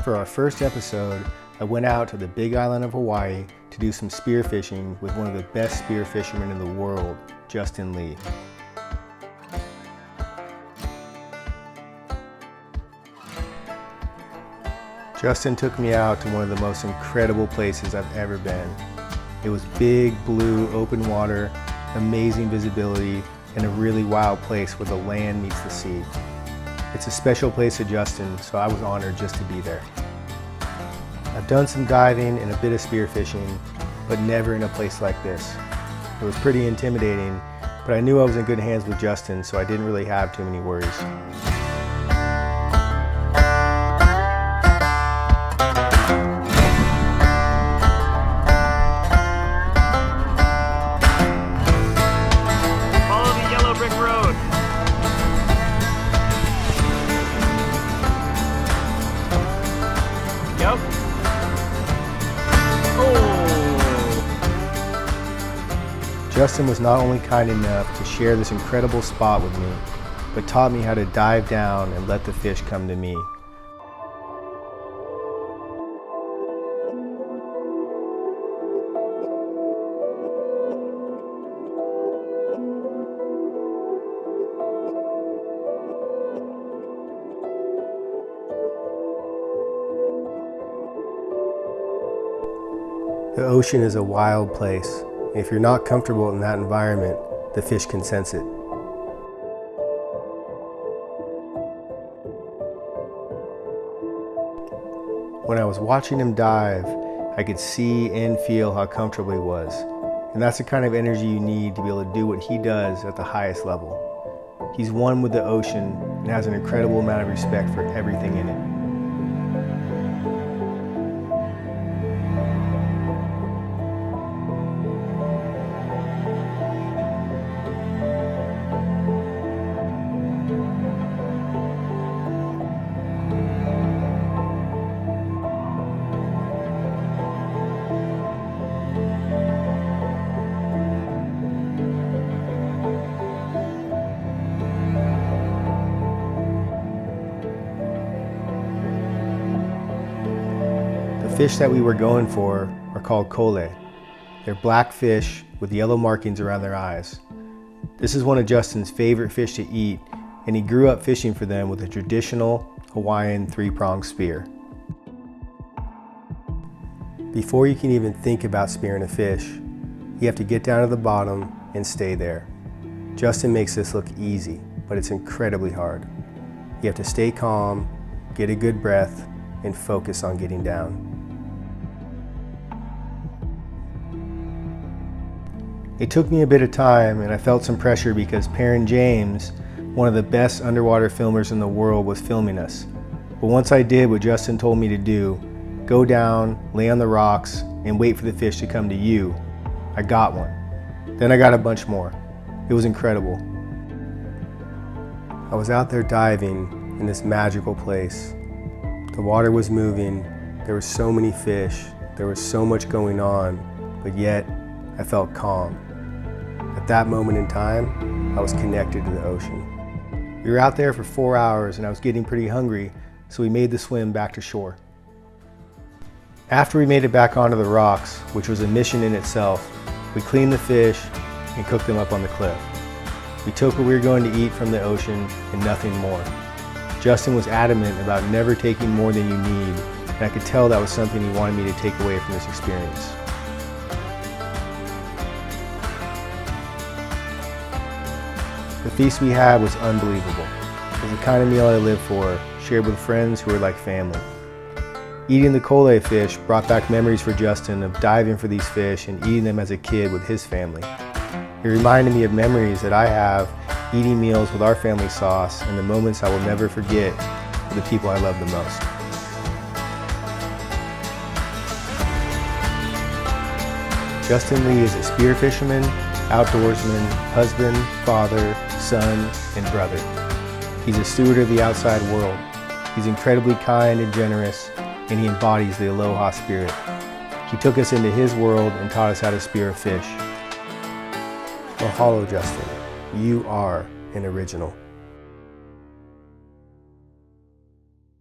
For our first episode, I went out to the Big Island of Hawaii to do some spearfishing with one of the best spearfishermen in the world, Justin Lee. Justin took me out to one of the most incredible places I've ever been. It was big, blue, open water, amazing visibility, and a really wild place where the land meets the sea. It's a special place to Justin, so I was honored just to be there. I've done some diving and a bit of spearfishing, but never in a place like this. It was pretty intimidating, but I knew I was in good hands with Justin, so I didn't really have too many worries. Justin was not only kind enough to share this incredible spot with me, but taught me how to dive down and let the fish come to me. The ocean is a wild place. If you're not comfortable in that environment, the fish can sense it. When I was watching him dive, I could see and feel how comfortable he was. And that's the kind of energy you need to be able to do what he does at the highest level. He's one with the ocean and has an incredible amount of respect for everything in it. The fish that we were going for are called kole. They're black fish with yellow markings around their eyes. This is one of Justin's favorite fish to eat, and he grew up fishing for them with a traditional Hawaiian three-pronged spear. Before you can even think about spearing a fish, you have to get down to the bottom and stay there. Justin makes this look easy, but it's incredibly hard. You have to stay calm, get a good breath, and focus on getting down. It took me a bit of time, and I felt some pressure because Perrin James, one of the best underwater filmers in the world, was filming us. But once I did what Justin told me to do, go down, lay on the rocks, and wait for the fish to come to you, I got one. Then I got a bunch more. It was incredible. I was out there diving in this magical place. The water was moving, there were so many fish, there was so much going on, but yet I felt calm. At that moment in time, I was connected to the ocean. We were out there for 4 hours and I was getting pretty hungry, so we made the swim back to shore. After we made it back onto the rocks, which was a mission in itself, we cleaned the fish and cooked them up on the cliff. We took what we were going to eat from the ocean and nothing more. Justin was adamant about never taking more than you need, and I could tell that was something he wanted me to take away from this experience. The feast we had was unbelievable. It was the kind of meal I live for, shared with friends who are like family. Eating the kole fish brought back memories for Justin of diving for these fish and eating them as a kid with his family. It reminded me of memories that I have eating meals with our family sauce and the moments I will never forget with the people I love the most. Justin Lee is a spearfisherman, outdoorsman, husband, father, son, and brother. He's a steward of the outside world. He's incredibly kind and generous, and he embodies the aloha spirit. He took us into his world and taught us how to spear a fish. Mahalo, Justin. You are an original.